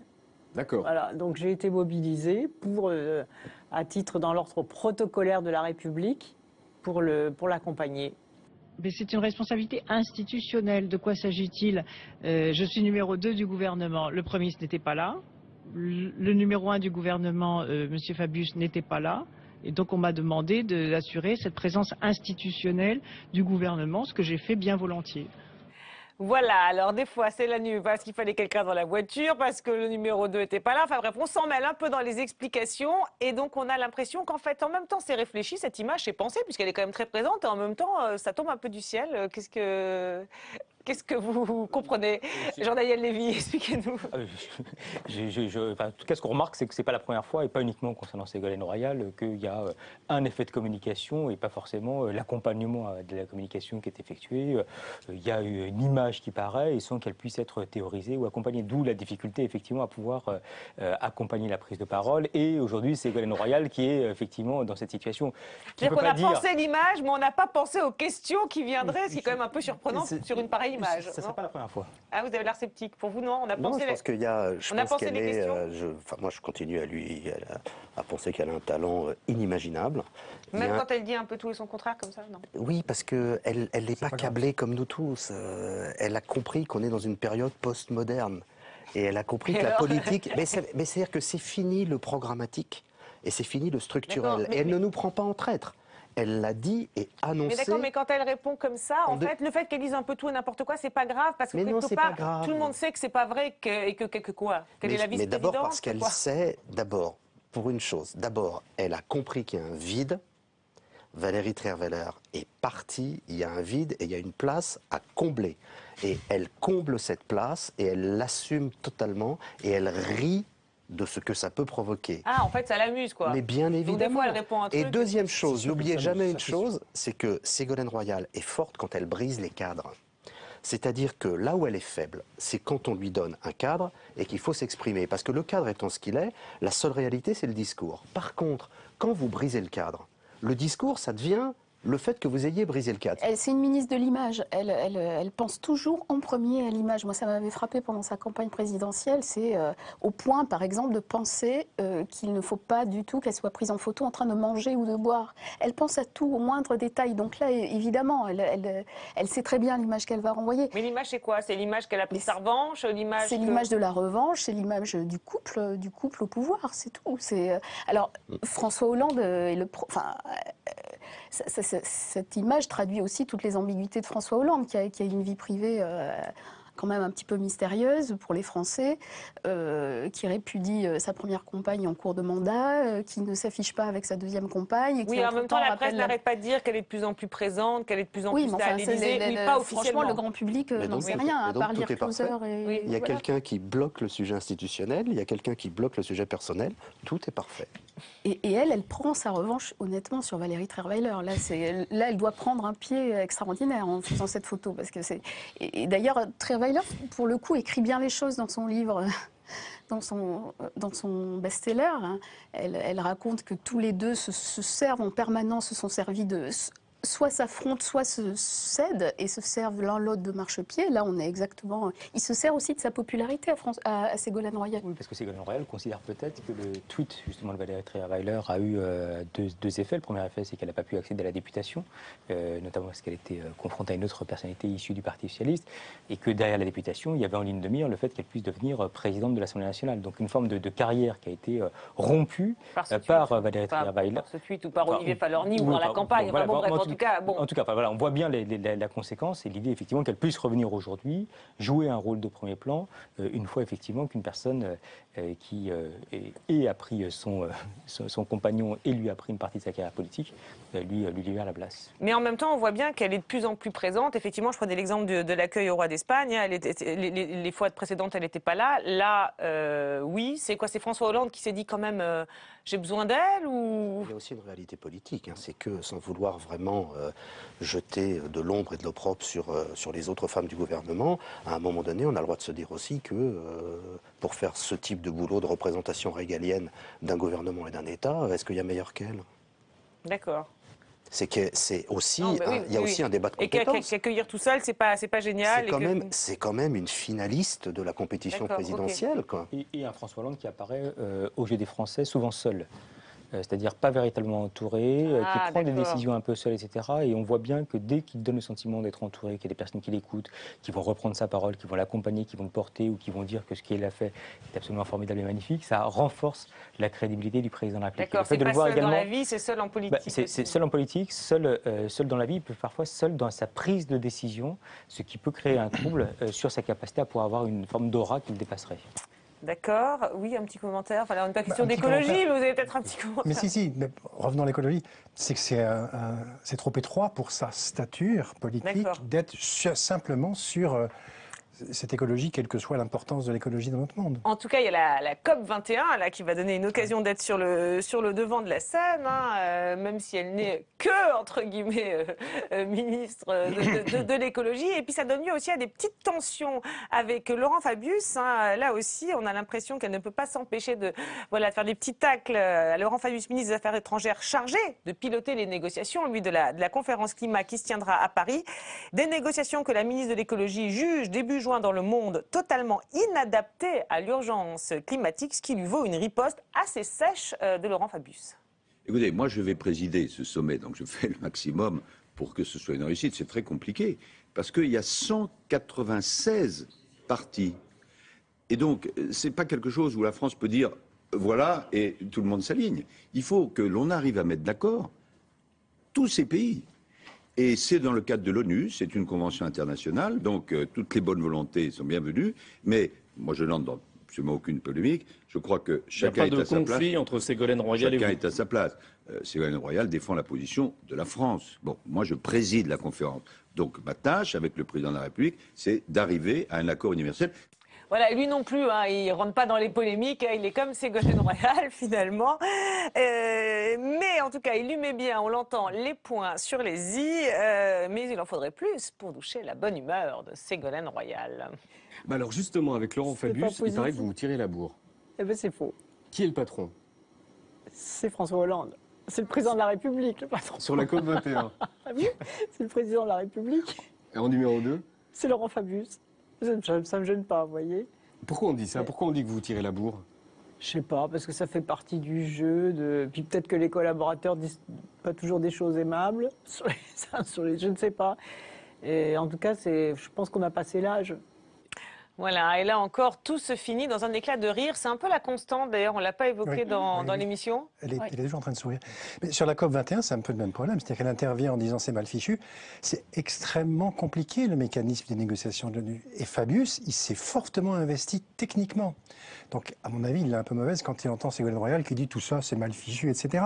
D'accord. Voilà, donc j'ai été mobilisée à titre dans l'ordre protocolaire de la République pour l'accompagner. Mais c'est une responsabilité institutionnelle. De quoi s'agit-il? Je suis numéro 2 du gouvernement. Le Premier ministre n'était pas là. Le numéro 1 du gouvernement, M. Fabius, n'était pas là. Et donc on m'a demandé d'assurer cette présence institutionnelle du gouvernement, ce que j'ai fait bien volontiers. Voilà, alors des fois c'est la nuit parce qu'il fallait quelqu'un dans la voiture, parce que le numéro 2 n'était pas là. Enfin bref, on s'en mêle un peu dans les explications et donc on a l'impression qu'en fait, en même temps, c'est réfléchi, cette image, c'est pensé, puisqu'elle est quand même très présente, et en même temps, ça tombe un peu du ciel. Qu'est-ce que vous comprenez? Jean-Daniel Lévy, expliquez-nous. En tout cas, ce qu'on remarque, c'est que ce n'est pas la première fois, et pas uniquement concernant Ségolène Royal, qu'il y a un effet de communication et pas forcément l'accompagnement de la communication qui est effectué. Il y a une image qui paraît et sans qu'elle puisse être théorisée ou accompagnée. D'où la difficulté, effectivement, à pouvoir accompagner la prise de parole. Et aujourd'hui, Ségolène Royal qui est effectivement dans cette situation. C'est-à-dire qu'on a pensé l'image, mais on n'a pas pensé aux questions qui viendraient, ce qui est quand même un peu surprenant sur une pareille image. Ça ne serait pas la première fois. Ah, vous avez l'air sceptique. Pour vous, non? On a pensé. Non, je pense qu'il y a. Moi, je continue à penser qu'elle a un talent inimaginable. Même quand elle dit un peu tout et son contraire comme ça, non? Oui, parce qu'elle n'est pas câblée comme nous tous. Elle a compris qu'on est dans une période post-moderne. Et elle a compris que la politique... Mais c'est-à-dire que c'est fini le programmatique et c'est fini le structurel. Et elle ne nous prend pas en traître. Elle l'a dit et annoncé. Mais d'accord, mais quand elle répond comme ça, en fait, le fait qu'elle dise un peu tout et n'importe quoi, c'est pas grave, parce que quelque part, tout le monde sait que c'est pas vrai et que quoi. Qu'elle est la vice-présidente. Mais d'abord parce qu'elle sait, pour une chose, elle a compris qu'il y a un vide. Valérie Trierweiler est partie, il y a un vide et il y a une place à combler. Et elle comble cette place et elle l'assume totalement et elle rit de ce que ça peut provoquer. Ah, en fait, ça l'amuse, quoi. Mais bien évidemment. Donc, des fois, elle répond un truc. Et deuxième chose, n'oubliez jamais une chose, c'est que Ségolène Royal est forte quand elle brise les cadres. C'est-à-dire que là où elle est faible, c'est quand on lui donne un cadre et qu'il faut s'exprimer. Parce que le cadre étant ce qu'il est, la seule réalité, c'est le discours. Par contre, quand vous brisez le cadre, le discours, ça devient le fait que vous ayez brisé le cadre. C'est une ministre de l'image. Elle pense toujours en premier à l'image. Moi, ça m'avait frappé pendant sa campagne présidentielle. C'est au point, par exemple, de penser qu'il ne faut pas du tout qu'elle soit prise en photo en train de manger ou de boire. Elle pense à tout, au moindre détail. Donc là, évidemment, elle sait très bien l'image qu'elle va renvoyer. Mais l'image, c'est quoi? C'est l'image qu'elle a pris sa revanche? C'est l'image de la revanche, c'est l'image du couple au pouvoir, c'est tout. Alors, François Hollande est cette image traduit aussi toutes les ambiguïtés de François Hollande, qui a une vie privée quand même un petit peu mystérieuse pour les Français, qui répudie sa première compagne en cours de mandat, qui ne s'affiche pas avec sa deuxième compagne. Et qui oui, en même temps, la presse n'arrête pas de dire qu'elle est de plus en plus présente, qu'elle est de plus en plus à l'Élysée, oui, pas officiellement. Franchement, le grand public n'en sait rien, à part lire Closer. Il y a quelqu'un qui bloque le sujet institutionnel, il y a quelqu'un qui bloque le sujet personnel, tout est parfait. Et elle prend sa revanche, honnêtement, sur Valérie Trierweiler. Là, elle doit prendre un pied extraordinaire en faisant cette photo. Parce que et d'ailleurs, Trierweiler, pour le coup, écrit bien les choses dans son livre, dans son best-seller. Elle raconte que tous les deux se servent en permanence, se sont servis de... Soit s'affrontent, soit se cèdent et se servent l'un l'autre de marchepied. Là, on est exactement... Il se sert aussi de sa popularité à Ségolène Royal. Oui, parce que Ségolène Royal considère peut-être que le tweet justement de Valérie Trierweiler a eu deux effets. Le premier effet, c'est qu'elle n'a pas pu accéder à la députation, notamment parce qu'elle était confrontée à une autre personnalité issue du Parti socialiste, et que derrière la députation, il y avait en ligne de mire le fait qu'elle puisse devenir présidente de l'Assemblée nationale. Donc une forme de carrière qui a été rompue par Valérie Trierweiler. Par ce tweet ou par Olivier Falorni ou dans la campagne. En tout cas, on voit bien la conséquence et l'idée effectivement qu'elle puisse revenir aujourd'hui, jouer un rôle de premier plan, une fois effectivement qu'une personne qui a pris son compagnon et lui a pris une partie de sa carrière politique, lui libère la place. Mais en même temps, on voit bien qu'elle est de plus en plus présente. Effectivement, je prenais l'exemple de l'accueil au roi d'Espagne. Les fois précédentes, elle n'était pas là. Là, oui, c'est quoi? C'est François Hollande qui s'est dit quand même, j'ai besoin d'elle ou... Il y a aussi une réalité politique. C'est que, sans vouloir vraiment jeter de l'ombre et de l'opprobre sur les autres femmes du gouvernement, à un moment donné, on a le droit de se dire aussi que pour faire ce type de boulot de représentation régalienne d'un gouvernement et d'un État, est-ce qu'il y a meilleur qu'elle? D'accord. C'est aussi, il y a aussi un débat de compétences. Et qu'accueillir tout seul, c'est pas génial. C'est quand même une finaliste de la compétition présidentielle. Okay. Quoi. Et un François Hollande qui apparaît au jeu des Français souvent seul. C'est-à-dire pas véritablement entouré, qui prend des décisions un peu seul, etc. Et on voit bien que dès qu'il donne le sentiment d'être entouré, qu'il y a des personnes qui l'écoutent, qui vont reprendre sa parole, qui vont l'accompagner, qui vont le porter ou qui vont dire que ce qu'il a fait est absolument formidable et magnifique, ça renforce la crédibilité du président de la République. D'accord, c'est pas seul dans la vie, c'est seul en politique. C'est seul en politique, seul dans la vie, parfois seul dans sa prise de décision, ce qui peut créer un trouble sur sa capacité à pouvoir avoir une forme d'aura qui le dépasserait. D'accord, oui, un petit commentaire. Enfin, là, on n'est pas question d'écologie, mais vous avez peut-être un petit commentaire. Mais si, mais revenons à l'écologie. C'est que c'est trop étroit pour sa stature politique d'être simplement sur cette écologie, quelle que soit l'importance de l'écologie dans notre monde. En tout cas, il y a la COP 21 là, qui va donner une occasion d'être sur le devant de la scène, même si elle n'est que, entre guillemets, ministre de l'écologie. Et puis ça donne lieu aussi à des petites tensions avec Laurent Fabius. Là aussi, on a l'impression qu'elle ne peut pas s'empêcher de faire des petits tacles à Laurent Fabius, ministre des Affaires étrangères, chargé de piloter les négociations, lui, de la conférence climat qui se tiendra à Paris. Des négociations que la ministre de l'écologie juge début juin dans le Monde totalement inadapté à l'urgence climatique, ce qui lui vaut une riposte assez sèche de Laurent Fabius. Écoutez, moi je vais présider ce sommet, donc je fais le maximum pour que ce soit une réussite. C'est très compliqué, parce qu'il y a 196 partis Et donc, c'est pas quelque chose où la France peut dire voilà et tout le monde s'aligne. Il faut que l'on arrive à mettre d'accord tous ces pays. Et c'est dans le cadre de l'ONU, c'est une convention internationale, donc toutes les bonnes volontés sont bienvenues, mais moi je n'entre dans absolument aucune polémique, je crois que chacun est à sa place. Il n'y a pas de conflit entre Ségolène Royal et vous. Chacun est à sa place. Ségolène Royal défend la position de la France. Bon, moi je préside la conférence, donc ma tâche avec le président de la République, c'est d'arriver à un accord universel. Voilà, lui non plus, hein, il ne rentre pas dans les polémiques, hein, il est comme Ségolène Royal finalement. Mais en tout cas, il lui met bien, on l'entend, les points sur les i, mais il en faudrait plus pour doucher la bonne humeur de Ségolène Royal. Bah alors justement, avec Laurent Fabius, il paraît que vous vous tirez la bourre. Eh bien c'est faux. Qui est le patron? C'est François Hollande. C'est le président de la République, le patron. Sur la COP 21. Ah oui, c'est le président de la République. Et en numéro 2? C'est Laurent Fabius. Ça ne me gêne pas, vous voyez. Pourquoi on dit ça? Pourquoi on dit que vous vous tirez la bourre? Je sais pas, parce que ça fait partie du jeu. Puis peut-être que les collaborateurs disent pas toujours des choses aimables je ne sais pas. Et en tout cas, je pense qu'on a passé l'âge. Voilà, et là encore, tout se finit dans un éclat de rire. C'est un peu la constante, d'ailleurs, on ne l'a pas évoqué dans l'émission. Elle est toujours en train de sourire. Mais sur la COP 21, c'est un peu le même problème. C'est-à-dire qu'elle intervient en disant c'est mal fichu. C'est extrêmement compliqué, le mécanisme des négociations de l'ONU. Et Fabius, il s'est fortement investi techniquement. Donc, à mon avis, il est un peu mauvaise quand il entend Ségolène Royal qui dit tout ça, c'est mal fichu, etc.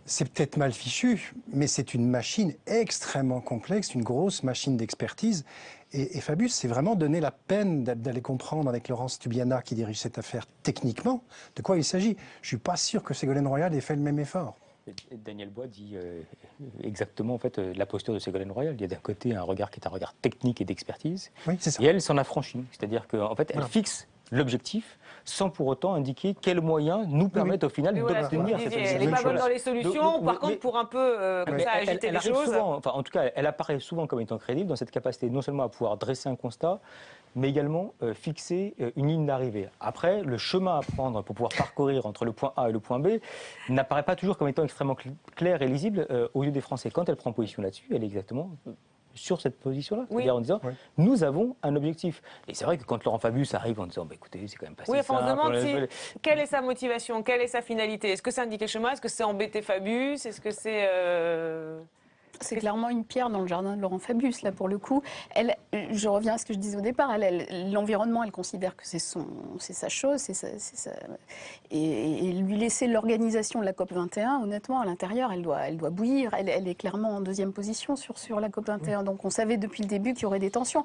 C'est peut-être mal fichu, mais c'est une machine extrêmement complexe, une grosse machine d'expertise. Et Fabius s'est vraiment donné la peine d'aller comprendre avec Laurence Tubiana, qui dirige cette affaire techniquement, de quoi il s'agit. Je ne suis pas sûr que Ségolène Royal ait fait le même effort. Daniel Bois dit exactement en fait, la posture de Ségolène Royal. Il y a d'un côté un regard qui est un regard technique et d'expertise, et elle s'en affranchit. C'est-à-dire qu'en fait, elle fixe l'objectif sans pour autant indiquer quels moyens nous permettent au final d'obtenir cette Elle n'est pas bonne dans les solutions, par contre, pour un peu comme ça agiter les choses. Souvent, enfin, en tout cas, elle apparaît souvent comme étant crédible dans cette capacité non seulement à pouvoir dresser un constat, mais également fixer une ligne d'arrivée. Après, le chemin à prendre pour pouvoir parcourir entre le point A et le point B n'apparaît pas toujours comme étant extrêmement clair et lisible aux yeux des Français. Quand elle prend position là-dessus, elle est exactement sur cette position-là, c'est-à-dire en disant nous avons un objectif. Et c'est vrai que quand Laurent Fabius arrive en disant écoutez, c'est quand même pas si simple. On se demande quelle est sa motivation, quelle est sa finalité. Est-ce que c'est indiquer le chemin? Est-ce que c'est embêter Fabius? Est-ce que c'est C'est clairement une pierre dans le jardin de Laurent Fabius, là, pour le coup. Je reviens à ce que je disais au départ, l'environnement, elle considère que c'est sa chose, et lui laisser l'organisation de la COP 21, honnêtement, à l'intérieur, elle doit bouillir. Elle est clairement en deuxième position sur la COP 21. Donc on savait depuis le début qu'il y aurait des tensions.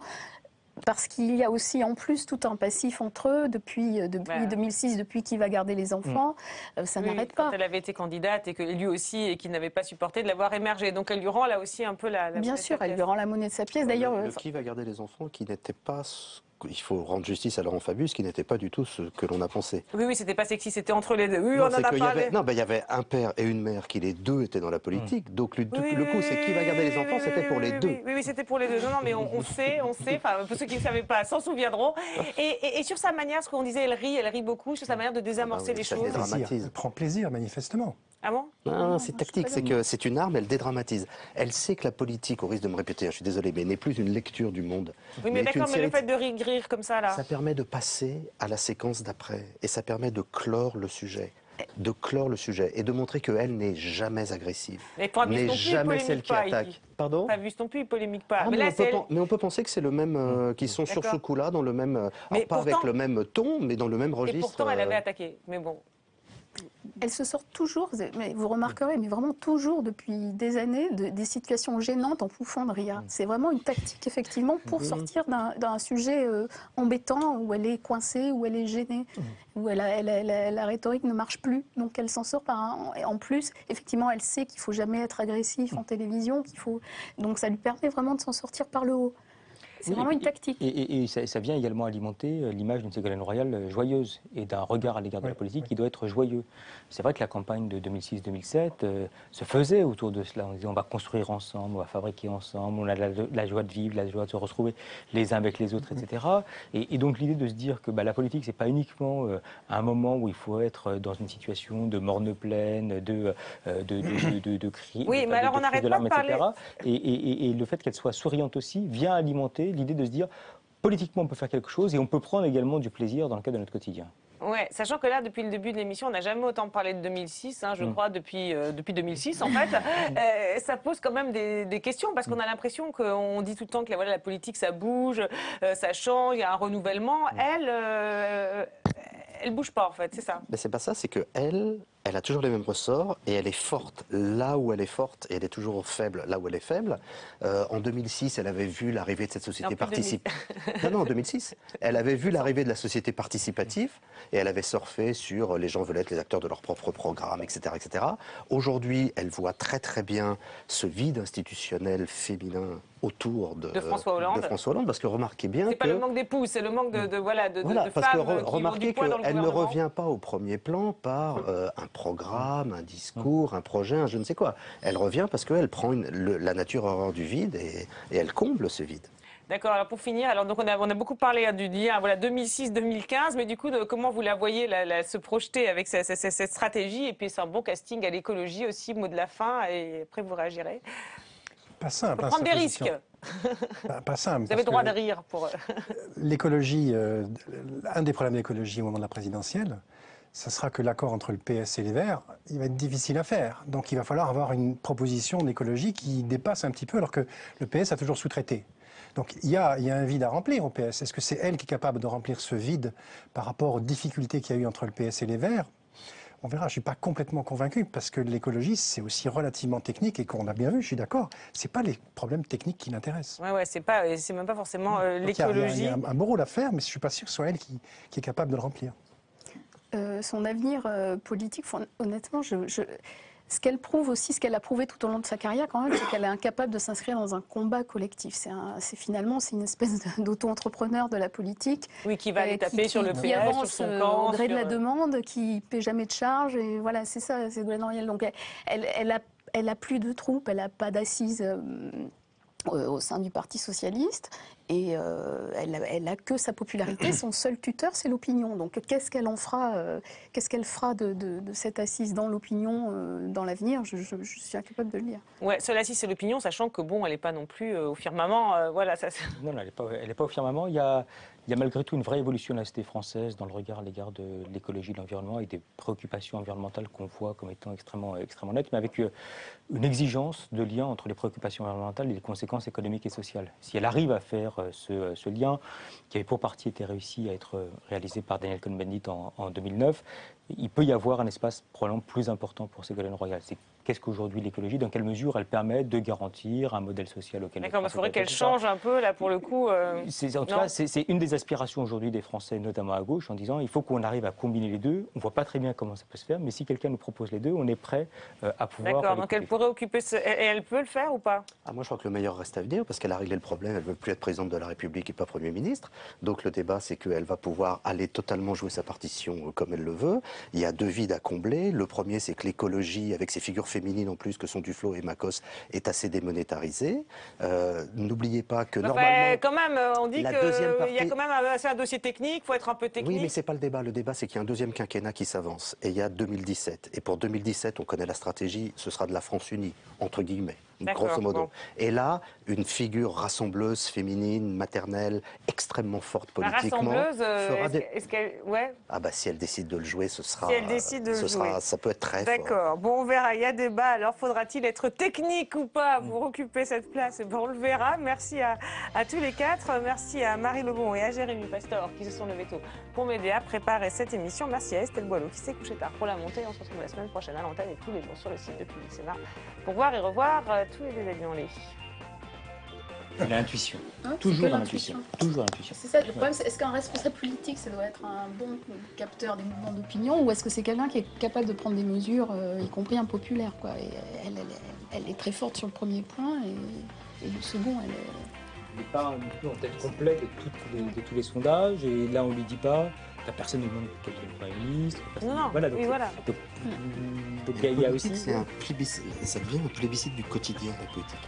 Parce qu'il y a aussi en plus tout un passif entre eux depuis 2006, depuis qui va garder les enfants, ça n'arrête pas. Quand elle avait été candidate et que lui aussi, et qu'il n'avait pas supporté de l'avoir émergé. Donc elle lui rend là aussi un peu la Bien sûr, elle lui rend la monnaie de sa pièce. D'ailleurs, qui va garder les enfants qui n'était pas... Il faut rendre justice à Laurent Fabius, qui n'était pas du tout ce que l'on a pensé. Oui, c'était pas sexy, c'était entre les deux. Oui, on en a parlé. Il y avait un père et une mère qui les deux étaient dans la politique. Donc le coup, c'est qui va garder les enfants, c'était pour les deux. Oui, c'était pour les deux. Non, mais on sait. Enfin, pour ceux qui ne savaient pas, s'en souviendront. Et sur sa manière, ce qu'on disait, elle rit beaucoup sur sa manière de désamorcer les choses. Elle prend plaisir, manifestement. Ah bon? Non, c'est tactique, c'est que c'est une arme, elle dédramatise. Elle sait que la politique, au risque de me répéter, je suis désolé, mais n'est plus une lecture du monde. Oui, mais d'accord, mais le fait de rire comme ça, là... Ça permet de passer à la séquence d'après, et ça permet de clore le sujet. Et de montrer qu'elle n'est jamais agressive, n'est jamais celle qui attaque. Pardon? Fabius non plus, il polémique pas. Mais on peut penser que c'est le même, qu'ils sont sur ce coup-là, dans le même, pas avec le même ton, mais dans le même registre. Et pourtant, elle avait attaqué, mais bon... Elle se sort toujours, mais vous remarquerez, mais vraiment toujours depuis des années, des situations gênantes en pouffant de rire. C'est vraiment une tactique, effectivement, pour sortir d'un sujet embêtant, où elle est coincée, où elle est gênée, où la rhétorique ne marche plus. Donc elle s'en sort en plus, effectivement, elle sait qu'il ne faut jamais être agressif en télévision, donc ça lui permet vraiment de s'en sortir par le haut. C'est vraiment une tactique. Et ça vient également alimenter l'image d'une Ségolène Royal joyeuse et d'un regard à l'égard de la politique qui doit être joyeux. C'est vrai que la campagne de 2006-2007 se faisait autour de cela. On disait on va construire ensemble, on va fabriquer ensemble, on a la joie de vivre, la joie de se retrouver les uns avec les autres, etc. Et donc l'idée de se dire que la politique, c'est pas uniquement un moment où il faut être dans une situation de morne pleine, de cris, oui, mais alors on n'arrête pas de parler. Et le fait qu'elle soit souriante aussi vient alimenter l'idée de se dire politiquement, on peut faire quelque chose et on peut prendre également du plaisir dans le cadre de notre quotidien. Ouais, sachant que là, depuis le début de l'émission, on n'a jamais autant parlé de 2006, je crois, depuis 2006, en fait. Ça pose quand même des questions, parce qu'on a l'impression qu'on dit tout le temps que voilà, la politique, ça bouge, ça change, il y a un renouvellement. Elle bouge pas, en fait, c'est ça. Mais c'est pas ça, c'est que elle a toujours les mêmes ressorts et elle est forte là où elle est forte et elle est toujours faible là où elle est faible. En 2006, elle avait vu l'arrivée de cette société participative. Non, en 2006. Elle avait vu l'arrivée de la société participative et elle avait surfé sur les gens veulent être les acteurs de leur propre programme, etc., etc. Aujourd'hui, elle voit très très bien ce vide institutionnel féminin autour de François Hollande. Parce que remarquez bien c'est pas le manque d'époux, c'est le manque de parce femmes que remarquez qu'elle ne gouvernement. revient pas au premier plan par un programme, un discours, un projet, un je ne sais quoi. Elle revient parce qu'elle prend la nature horreur du vide et elle comble ce vide. D'accord, alors pour finir, donc on a beaucoup parlé du lien 2006-2015, mais du coup, comment vous la voyez se projeter avec cette stratégie? Et puis c'est un bon casting à l'écologie aussi, mot de la fin, et après vous réagirez. Pas simple. Faut prendre des risques. Pas simple. Vous avez le droit de rire pour... L'écologie, un des problèmes de l'écologie au moment de la présidentielle, ça sera que l'accord entre le PS et les Verts, il va être difficile à faire. Donc il va falloir avoir une proposition d'écologie qui dépasse un petit peu, alors que le PS a toujours sous-traité. Donc il y a un vide à remplir au PS. Est-ce que c'est elle qui est capable de remplir ce vide par rapport aux difficultés qu'il y a eu entre le PS et les Verts? On verra, je ne suis pas complètement convaincu, parce que l'écologie, c'est aussi relativement technique, et qu'on a bien vu, je suis d'accord, ce n'est pas les problèmes techniques qui l'intéressent. Ouais, c'est même pas forcément l'écologie. Il y a un beau rôle à faire, mais je ne suis pas sûr que ce soit elle qui est capable de le remplir. Son avenir politique, honnêtement, ce qu'elle prouve aussi, ce qu'elle a prouvé tout au long de sa carrière quand même, c'est qu'elle est incapable de s'inscrire dans un combat collectif. C'est une espèce d'auto-entrepreneur de la politique. Oui, qui va aller taper sur le PS, qui avance sur son camp, au gré de la demande, qui ne paie jamais de charge. Et voilà, c'est ça, c'est Ségolène Royal. Donc elle a plus de troupes, elle n'a pas d'assises au sein du Parti socialiste. Et elle a que sa popularité. Son seul tuteur, c'est l'opinion. Donc, qu'est-ce qu'elle fera de cette assise dans l'opinion dans l'avenir? Je suis incapable de le dire. Ouais, seule assise, c'est l'opinion, sachant que bon, elle n'est pas non plus au firmament. Voilà, ça. Non, elle n'est pas au firmament. Il y a malgré tout une vraie évolution de la société française dans le regard à l'égard de l'écologie, de l'environnement et des préoccupations environnementales qu'on voit comme étant extrêmement nettes, mais avec une exigence de lien entre les préoccupations environnementales et les conséquences économiques et sociales. Si elle arrive à faire ce lien, qui avait pour partie été réussi à être réalisé par Daniel Cohn-Bendit en 2009, il peut y avoir un espace probablement plus important pour Ségolène Royal. C'est qu'est-ce qu'aujourd'hui l'écologie, dans quelle mesure elle permet de garantir un modèle social auquel... D'accord, mais il faudrait qu'elle change un peu, là, pour le coup... En tout cas, c'est une des aspirations aujourd'hui des Français, notamment à gauche, en disant il faut qu'on arrive à combiner les deux. On ne voit pas très bien comment ça peut se faire, mais si quelqu'un nous propose les deux, on est prêt à pouvoir... D'accord, donc elle pourrait occuper... Et elle peut le faire ou pas? Moi, je crois que le meilleur reste à venir, parce qu'elle a réglé le problème. Elle ne veut plus être présidente de la République et pas Premier ministre. Donc le débat, c'est qu'elle va pouvoir aller totalement jouer sa partition comme elle le veut. Il y a deux vides à combler. Le premier, c'est que l'écologie, avec ses figures féminines en plus, que sont Duflot et Makos, est assez démonétarisée. N'oubliez pas que normalement... Quand même, on dit qu'il y a quand même un dossier technique, il faut être un peu technique. Oui, mais ce n'est pas le débat. Le débat, c'est qu'il y a un deuxième quinquennat qui s'avance. Et il y a 2017. Et pour 2017, on connaît la stratégie, ce sera de la France unie, entre guillemets. Grosso modo. Bon. Et là, une figure rassembleuse, féminine, maternelle, extrêmement forte politiquement. La rassembleuse, est-ce qu'elle... Ouais. Ah bah si elle décide de le jouer, ce sera... Si elle décide de le jouer. Ça peut être très fort. D'accord. Bon, on verra. Il y a débat. Alors, faudra-t-il être technique ou pas pour occuper cette place? Bon, on le verra. Merci à tous les quatre. Merci à Marie Lebon et à Jérémy Pastor qui se sont levés tôt pour m'aider à préparer cette émission. Merci à Estelle Boileau qui s'est couchée tard pour la montée. On se retrouve la semaine prochaine à l'antenne et tous les jours sur le site de Public Sénat pour voir et revoir tous les déshabillés en ligne. L'intuition. Toujours l'intuition. Toujours l'intuition. C'est ça, le problème, c'est est-ce qu'un responsable politique, ça doit être un bon capteur des mouvements d'opinion, ou est-ce que c'est quelqu'un qui est capable de prendre des mesures, y compris impopulaires, quoi. Et elle est très forte sur le premier point, et le second, elle est... Elle n'est pas en tête complète de tous les sondages, et là on ne lui dit pas, la personne ne demande quel est le Premier ministre. Non, voilà, donc, voilà. Donc il y a aussi... Ça devient un plébiscite du quotidien, la politique.